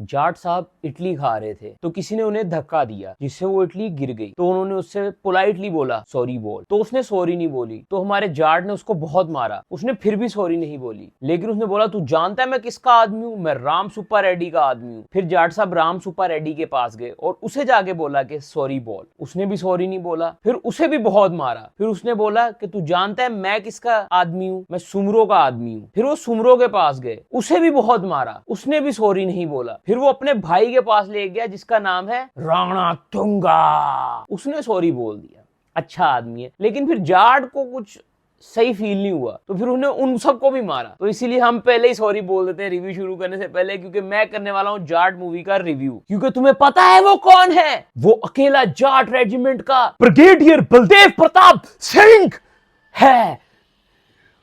जाट साहब इडली खा रहे थे तो किसी ने उन्हें धक्का दिया जिससे वो इडली गिर गई। तो उन्होंने उससे पोलाइटली बोला सॉरी बोल, तो उसने सॉरी नहीं बोली। तो हमारे जाट ने उसको बहुत मारा, उसने फिर भी सॉरी नहीं बोली। लेकिन उसने बोला तू जानता है मैं किसका आदमी हूँ, मैं राम सुप्पा रेड्डी का आदमी हूँ। फिर जाट साहब राम सुप्पा रेड्डी के पास गए और उसे जाके बोला कि सॉरी बोल, उसने भी सॉरी नहीं बोला। फिर उसे भी बहुत मारा। फिर उसने बोला कि तू जानता है मैं किसका आदमी हूँ, मैं सुमरो का आदमी हूँ। फिर वो सुमरो के पास गए, उसे भी बहुत मारा, उसने भी सॉरी नहीं बोला। फिर वो अपने भाई के पास ले गया जिसका नाम है राणा तुंगा, उसने सॉरी बोल दिया। अच्छा आदमी है। लेकिन फिर जाट को कुछ सही फील नहीं हुआ तो फिर उन्हें उन सबको भी मारा। तो इसीलिए हम पहले ही सॉरी बोल देते हैं रिव्यू शुरू करने से पहले, क्योंकि मैं करने वाला हूं जाट मूवी का रिव्यू। क्योंकि तुम्हें पता है वो कौन है, वो अकेला जाट रेजिमेंट का ब्रिगेडियर बलदेव प्रताप सिंह है।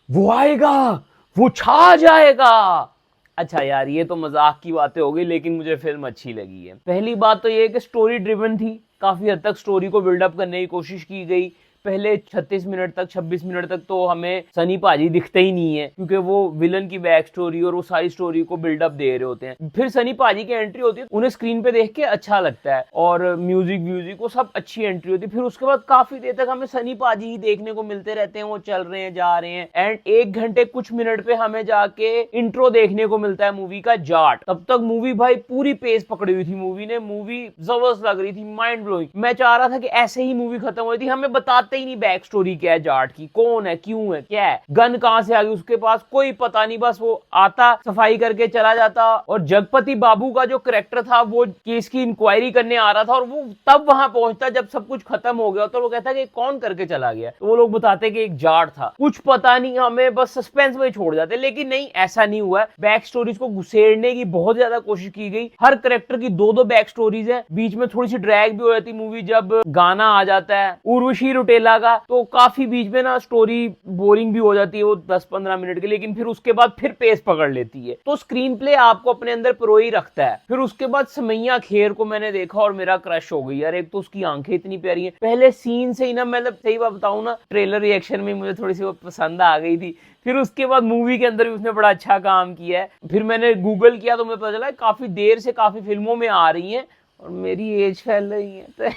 वो आएगा, वो छा जाएगा। अच्छा यार ये तो मजाक की बातें हो गई, लेकिन मुझे फिल्म अच्छी लगी है। पहली बात तो ये कि स्टोरी ड्रिवन थी, काफी हद तक स्टोरी को बिल्डअप करने की कोशिश की गई। पहले 36 मिनट तक 26 मिनट तक तो हमें सनी पाजी दिखते ही नहीं है, क्योंकि वो विलन की बैक स्टोरी और वो सारी स्टोरी को बिल्डअप दे रहे होते हैं। फिर सनी पाजी की एंट्री होती है, उन्हें स्क्रीन पे देख के अच्छा लगता है और म्यूजिक वो सब अच्छी एंट्री होती है। फिर उसके बाद काफी देर तक हमें सनी पाजी ही देखने को मिलते रहते हैं, वो चल रहे हैं जा रहे हैं। एंड 1 घंटे कुछ मिनट पे हमें जाके इंट्रो देखने को मिलता है मूवी का जाट। तब तक मूवी भाई पूरी पेस पकड़ी हुई थी, मूवी जबरदस्त लग रही थी, माइंड ब्लोइंग। मैं चाह रहा था कि ऐसे ही मूवी खत्म हुई थी, हमें बताते ही नहीं बैक स्टोरी क्या है जाट की, कौन है, क्यों है, क्या है, गन कहां से आ गई उसके पास, कोई पता नहीं। बस वो आता, सफाई करके चला जाता। और जगपति बाबू का जो कैरेक्टर था वो केस की इंक्वायरी करने आ रहा था और वो तब वहां पहुंचता जब सब कुछ खत्म हो गया। तो वो कहता कि कौन करके चला गया, तो वो लोग बताते कि एक जाट था, कुछ पता नहीं, हमें बस सस्पेंस में छोड़ जाते। लेकिन नहीं, ऐसा नहीं हुआ। बैक स्टोरीज को घुसेड़ने की बहुत ज्यादा कोशिश की गई। हर कैरेक्टर की 2-2 बैक स्टोरीज है। बीच में थोड़ी सी ड्रैग भी हो जाती मूवी जब गाना आ जाता है उर्वशी रुटेला का, तो काफी बीच में ना स्टोरी बोरिंग भी हो जाती है वो 10-15 मिनट की। लेकिन फिर उसके बाद फिर पेस पकड़ लेती है, तो स्क्रीन प्ले आपको अपने अंदर प्रोई रखता है। फिर उसके बाद समैया खेर को मैंने देखा और मेरा क्रश हो गई यार। एक तो उसकी आंखें इतनी प्यारी हैं, पहले सीन से ही ना, मतलब सही बात बताऊं ना, ट्रेलर रिएक्शन में मुझे थोड़ी सी वो पसंद आ गई थी। फिर उसके बाद मूवी के अंदर भी उसने बड़ा अच्छा काम किया है। फिर मैंने गूगल किया तो मुझे पता चला काफी देर से काफी फिल्मों में आ रही है और मेरी एज फैल रही है, तो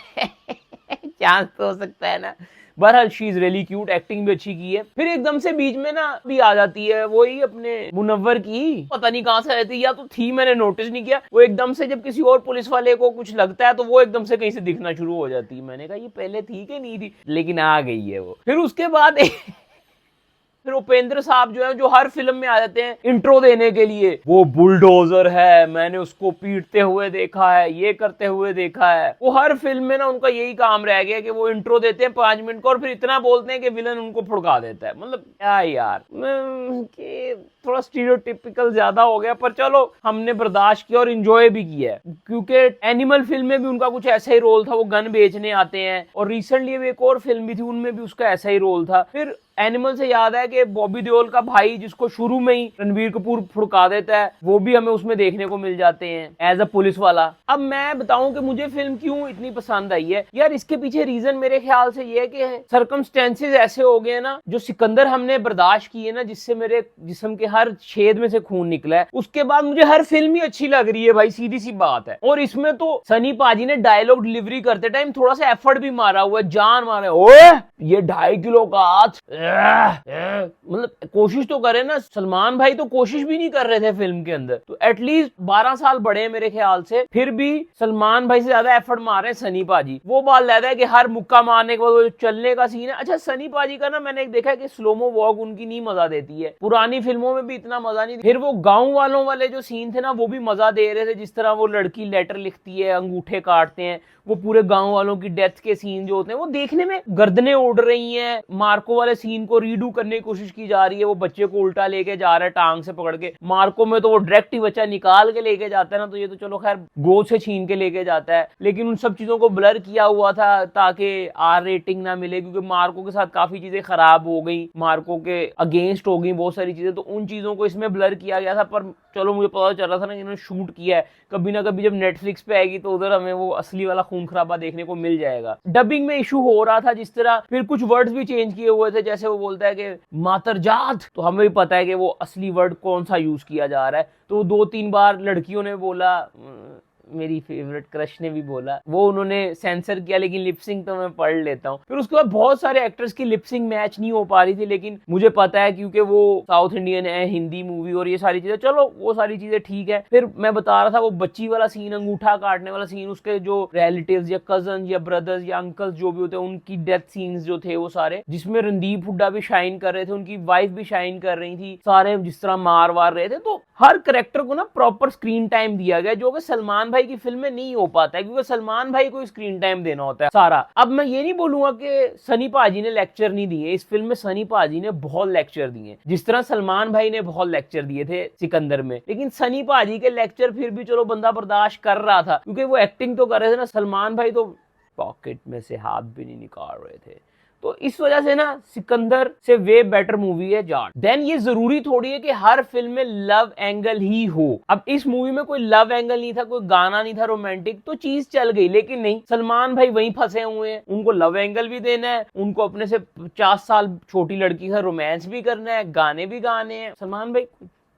चांस तो हो सकता है ना। बहरहाल she is really cute, acting भी अच्छी की है। फिर एकदम से बीच में ना भी आ जाती है वही अपने मुनव्वर की, पता नहीं कहां से रहती, या तो थी मैंने नोटिस नहीं किया। वो एकदम से जब किसी और पुलिस वाले को कुछ लगता है तो वो एकदम से कहीं से दिखना शुरू हो जाती है। मैंने कहा ये पहले थी कि नहीं थी, लेकिन आ गई है वो। फिर उसके बाद फिर उपेंद्र साहब जो है, जो हर फिल्म में आ जाते हैं इंट्रो देने के लिए, वो बुलडोजर है, मैंने उसको पीटते हुए देखा है, ये करते हुए देखा है। वो हर फिल्म में ना उनका यही काम रह गया कि वो इंट्रो देते हैं 5 मिनट का और फिर इतना बोलते हैं कि विलन उनको फुड़का देता है। मतलब क्या यार, कि थोड़ा स्टीरियोटिपिकल ज्यादा हो गया, पर चलो हमने बर्दाश्त किया और इंजॉय भी किया, क्योंकि एनिमल फिल्म में भी उनका कुछ ऐसा ही रोल था, वो गन बेचने आते हैं। और रिसेंटली एक और फिल्म भी थी, उनमें भी उसका ऐसा ही रोल था। फिर एनिमल से याद है कि बॉबी देओल का भाई, जिसको शुरू में ही रणबीर कपूर फुड़का देता है, वो भी हमें उसमें देखने को मिल जाते हैं एज अ पुलिस वाला। अब मैं बताऊं कि मुझे फिल्म क्यों इतनी पसंद आई है यार, इसके पीछे रीजन मेरे ख्याल से ये है कि सर्कमस्टेंसेस ऐसे हो गए ना, जो सिकंदर हमने बर्दाश्त किए ना, जिससे मेरे जिस्म के हर छेद में से खून निकला है, उसके बाद मुझे हर फिल्म ही अच्छी लग रही है भाई, सीधी सी बात है। और इसमें तो सनी पाजी ने डायलॉग डिलीवरी करते टाइम थोड़ा सा एफर्ट भी मारा हुआ है, जान मारे, ओए ये 2.5 किलो का हाथ, मतलब कोशिश तो करे ना। सलमान भाई तो कोशिश भी नहीं कर रहे थे फिल्म के अंदर, तो एटलीस्ट 12 साल बड़े हैं मेरे ख्याल से, फिर भी सलमान भाई से ज्यादा एफर्ट मार रहे हैं सनी पाजी। वो बात लेता है कि हर मुक्का मारने के बाद वो चलने का सीन है। अच्छा सनी पाजी का ना मैंने देखा है कि स्लोमो वॉक उनकी नहीं मजा देती है, पुरानी फिल्मों में भी इतना मजा नहीं। फिर वो गांव वालों वाले जो सीन थे ना, वो भी मजा दे रहे थे, जिस तरह वो लड़की लेटर लिखती है, अंगूठे काटते हैं, वो पूरे गांव वालों की डेथ के सीन जो होते हैं, वो देखने में गर्दनें उड़ रही हैं। मार्को वाले सीन को रीडू करने की कोशिश की जा रही है, वो बच्चे को उल्टा लेके जा रहा है टांग से पकड़ के। मार्को में तो वो डायरेक्ट ही बच्चा निकाल के लेके जाता है ना, तो ये तो चलो खैर गोद से छीन के लेके जाता है, लेकिन उन सब चीजों को ब्लर किया हुआ था ताकि आर रेटिंग ना मिले, क्योंकि मार्को के साथ काफी चीजें खराब हो गई, मार्को के अगेंस्ट हो गई बहुत सारी चीजें, तो उन चीजों को इसमें ब्लर किया गया था। पर चलो मुझे पता चल रहा था ना इन्होंने शूट किया है, कभी ना कभी जब नेटफ्लिक्स पे आएगी तो उधर हमें वो असली वाला खून खराबा देखने को मिल जाएगा। डबिंग में इशू हो रहा था जिस तरह, फिर कुछ वर्ड्स भी चेंज किए हुए थे, जैसे जैसे वो बोलता है कि मातरजात, तो हमें भी पता है कि वो असली वर्ड कौन सा यूज किया जा रहा है। तो 2-3 बार लड़कियों ने बोला, मेरी फेवरेट क्रश ने भी बोला, वो उन्होंने सेंसर किया, लेकिन लिपसिंग तो मैं पढ़ लेता हूँ। फिर उसके बाद बहुत सारे एक्टर्स की लिपसिंग मैच नहीं हो पा रही थी, लेकिन मुझे पता है क्योंकि वो साउथ इंडियन है, हिंदी मूवी और ये सारी चीजें, चलो वो सारी चीजें ठीक है। फिर मैं बता रहा था वो बच्ची वाला सीन, अंगूठा काटने वाला सीन, उसके जो रिलेटिव्स या कजन या ब्रदर्स या अंकल्स जो भी होते हैं उनकी डेथ सीन्स जो थे वो सारे, जिसमें रणदीप हुड्डा भी शाइन कर रहे थे, उनकी वाइफ भी शाइन कर रही थी, सारे जिस तरह मार वार रहे थे। तो हर करेक्टर को ना प्रॉपर स्क्रीन टाइम दिया गया, जो कि सलमान भाई की फिल्म में नहीं हो पाता है, क्योंकि सलमान भाई को स्क्रीन टाइम देना होता है सारा। अब मैं ये नहीं बोलूंगा कि सनी पाजी ने लेक्चर नहीं दिए, इस फिल्म में सनी पाजी ने बहुत लेक्चर दिए, जिस तरह सलमान भाई ने बहुत लेक्चर दिए थे सिकंदर में। लेकिन सनी पाजी के लेक्चर फिर भी चलो बंदा बर्दाश्त कर रहा था, क्योंकि वो एक्टिंग तो कर रहे थे ना, सलमान भाई तो पॉकेट में से हाथ भी नहीं निकाल रहे थे। तो इस वजह से ना सिकंदर से वे बेटर मूवी है जाट। देन ये जरूरी थोड़ी है कि हर फिल्म में लव एंगल ही हो। अब इस मूवी में कोई लव एंगल नहीं था, कोई गाना नहीं था रोमांटिक, तो चीज चल गई। लेकिन नहीं, सलमान भाई वहीं फंसे हुए हैं, उनको लव एंगल भी देना है, उनको अपने से 50 साल छोटी लड़की का रोमांस भी करना है, गाने भी गाने हैं। सलमान भाई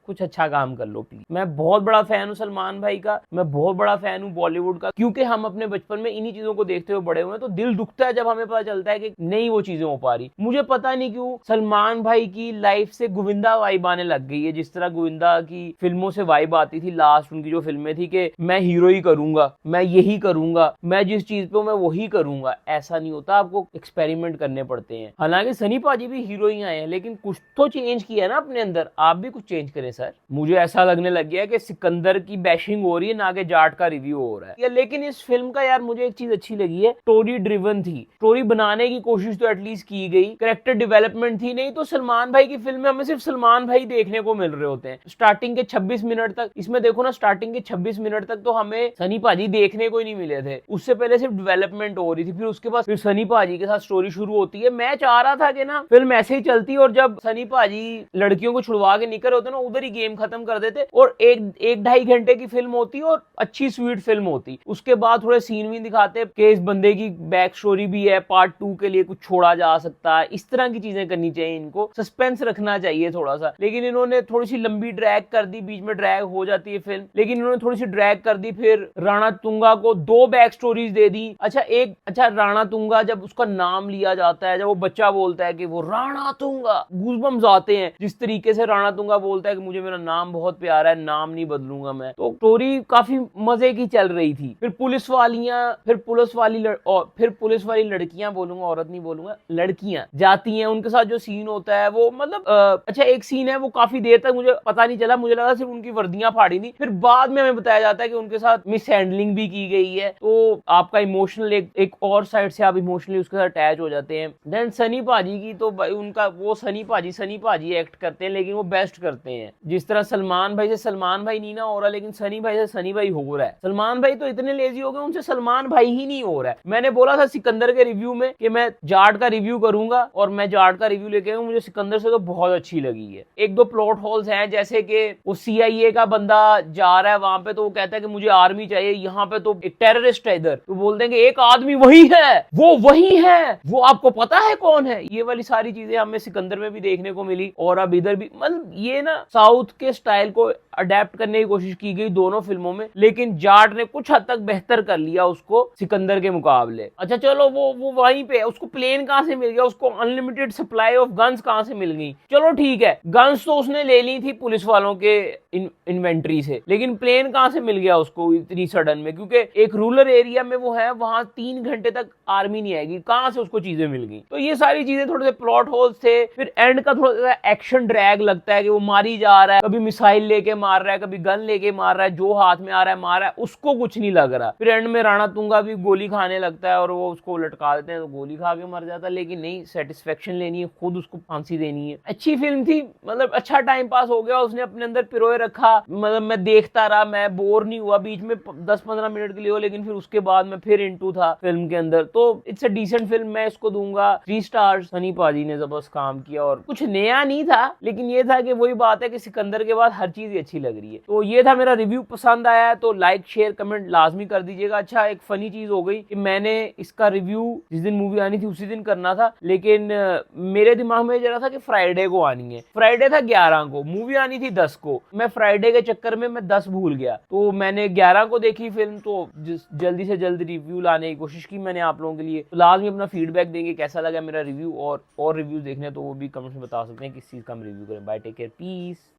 कुछ अच्छा काम कर लो प्लीज। मैं बहुत बड़ा फैन हूँ सलमान भाई का, मैं बहुत बड़ा फैन हूँ बॉलीवुड का, क्योंकि हम अपने बचपन में इन्हीं चीजों को देखते हुए बड़े हुए हैं। तो दिल दुखता है जब हमें पता चलता है कि नहीं वो चीजें हो पा रही। मुझे पता नहीं क्यों सलमान भाई की लाइफ से गोविंदा वाइब आने लग गई है, जिस तरह गोविंदा की फिल्मों से वाइब आती थी। लास्ट उनकी जो फिल्में थी कि मैं हीरो ही करूंगा, मैं यही करूंगा, मैं जिस चीज पे मैं वही करूंगा। ऐसा नहीं होता, आपको एक्सपेरिमेंट करने पड़ते हैं। हालांकि सनी पाजी भी हीरो ही आए हैं, लेकिन कुछ तो चेंज किया ना अपने अंदर, आप भी कुछ चेंज करें सर। मुझे ऐसा लगने लग गया कि सिकंदर की बैशिंग हो रही है, ना कि जाट का रिव्यू हो रहा है। लेकिन इस फिल्म का यार मुझे एक चीज अच्छी लगी है, स्टोरी ड्रिवन थी, स्टोरी बनाने की कोशिश तो एटलीस्ट की गई, कैरेक्टर डेवलपमेंट थी। नहीं तो सलमान भाई की फिल्म में हमें सिर्फ सलमान भाई देखने को मिल रहे होते हैं। स्टार्टिंग के 26 मिनट तक, इसमें देखो ना, स्टार्टिंग के 26 मिनट तक तो हमें सनी पाजी देखने को ही नहीं मिले थे। उससे पहले सिर्फ डेवलपमेंट हो रही थी, फिर उसके बाद फिर सनी पाजी के साथ स्टोरी शुरू होती है। मैं चाह रहा था कि ना फिल्म ऐसे ही चलती, और जब सनी पाजी लड़कियों को छुड़वा के निकल होते ना, उधर ही गेम खत्म कर देते और एक 2.5 घंटे की फिल्म होती और अच्छी स्वीट फिल्म होती। उसके बाद थोड़े सीन भी दिखाते कि इस बंदे की बैक स्टोरी भी है, पार्ट 2 के लिए कुछ छोड़ा जा सकता है। इस तरह की चीजें करनी चाहिए, इनको सस्पेंस रखना चाहिए थोड़ा सा। लेकिन इन्होंने थोड़ी सी लंबी ड्रैग कर दी, बीच में ड्रैग हो जाती है फिल्म, लेकिन इन्होंने थोड़ी सी ड्रैग कर दी। फिर राणा तुंगा को 2 बैक स्टोरीज दे दी। अच्छा राणा तुंगा, जब उसका नाम लिया जाता है, जब वो बच्चा बोलता है कि वो राणा तुंगा, गूज़बम्स आते हैं जिस तरीके से राणा तुंगा बोलता है कि मुझे मेरा नाम बहुत प्यारा है, नाम नहीं बदलूंगा मैं। तो स्टोरी काफी मजे की चल रही थी। फिर पुलिस वाली लड़कियां, बोलूंगा औरत नहीं बोलूंगा, लड़कियां जाती हैं, उनके साथ जो सीन होता है वो मतलब अच्छा एक सीन है वो काफी देर तक मुझे पता नहीं चला, मुझे लगा सिर्फ उनकी वर्दियां फाड़ी थी। फिर बाद में हमें बताया जाता है कि उनके साथ मिस हैंडलिंग भी की गई है। तो आपका इमोशनल एक और साइड से आप इमोशनली उसके साथ अटैच हो जाते हैं। देन सनी पाजी की तो भाई उनका वो सनी पाजी एक्ट करते हैं, लेकिन वो बेस्ट करते हैं। जिस तरह सलमान भाई से सलमान भाई नहीं ना हो रहा, लेकिन सनी भाई से सनी भाई हो रहा है। सलमान भाई तो इतने लेजी हो गए, उनसे सलमान भाई ही नहीं हो रहा है। मैंने बोला था सिकंदर के रिव्यू में कि मैं जाट का रिव्यू करूंगा, और मैं जाट का रिव्यू लेके आऊं। मुझे सिकंदर से तो बहुत अच्छी लगी है। 1-2 प्लॉट होल्स हैं, जैसे कि वो CIA का बंदा जा रहा है वहां पे, तो वो कहता है कि मुझे आर्मी चाहिए, यहाँ पे तो एक टेररिस्ट है इधर। तो बोलते हैं कि एक आदमी वही है, वो आपको पता है कौन है। ये वाली सारी चीजें हमें सिकंदर में भी देखने को मिली, और अब इधर भी। मतलब ये ना साउथ के स्टाइल को अडेप्ट करने की कोशिश की गई दोनों फिल्मों में, लेकिन जाट ने कुछ हद तक बेहतर कर लिया उसको सिकंदर के मुकाबले। अच्छा चलो वो वहीं पे, उसको प्लेन कहां से मिल गया, उसको अनलिमिटेड सप्लाई ऑफ गन्स कहां से मिल गई। चलो ठीक है, गन्स तो उसने ले ली थी पुलिस वालों के इन्वेंट्री से, लेकिन प्लेन कहां से मिल गया उसको इतनी सडन में, क्योंकि एक रूरल एरिया में वो है, वहां 3 घंटे तक आर्मी नहीं आएगी, कहां से उसको चीजें मिल गई। तो ये सारी चीजें थोड़े से प्लॉट होल्स थे। फिर एंड का थोड़ा सा एक्शन ड्रैग लगता है कि वो मारी जा रहा है, कभी मिसाइल लेके मार रहा है, कभी गन लेके मार रहा है, जो हाथ में आ रहा है मार रहा है, उसको कुछ नहीं लग रहा। फिर एंड में राणा तुंगा भी गोली खाने लगता है, और वो उसको लटका देते हैं तो गोली खा के मर जाता है। लेकिन नहीं, सेटिस्फेक्शन लेनी है, खुद उसको फांसी देनी है। अच्छी फिल्म थी, मतलब अच्छा टाइम पास हो गया, उसने अपने अंदर पिरोए रखा। मतलब मैं देखता रहा, मैं बोर नहीं हुआ, बीच में 10-15 मिनट के लिए हो, लेकिन फिर उसके बाद मैं फिर इनटू था फिल्म के अंदर। तो इट्स अ डिसेंट फिल्म, मैं इसको दूंगा 3 स्टार्स। सनी पाजी ने जबरदस्त काम किया, और कुछ नया नहीं था, लेकिन ये था कि वही बात है कि सिकंदर के बाद हर चीज ही अच्छी लग रही है। तो ये था मेरा रिव्यू, पसंद आया है तो लाइक शेयर कमेंट लाजमी कर दीजिएगा। अच्छा, एक फनी चीज हो गई कि मैंने इसका रिव्यू जिस दिन मूवी आनी थी उसी दिन करना था, लेकिन मेरे दिमाग में जरा था कि फ्राइडे को आनी है। फ्राइडे था 11 को, मूवी आनी थी 10 को। मैं फ्राइडे के चक्कर में मैं 10 भूल गया, तो मैंने 11 को देखी फिल्म। तो जल्दी से जल्दी रिव्यू लाने की कोशिश की मैंने आप लोगों के लिए। तो लाजमी अपना फीडबैक देंगे कैसा लगा मेरा रिव्यू, और रिव्यूज देखने तो वो भी कमेंट्स में बता सकते हैं किस चीज का हम रिव्यू करें। Bye, take care, piece.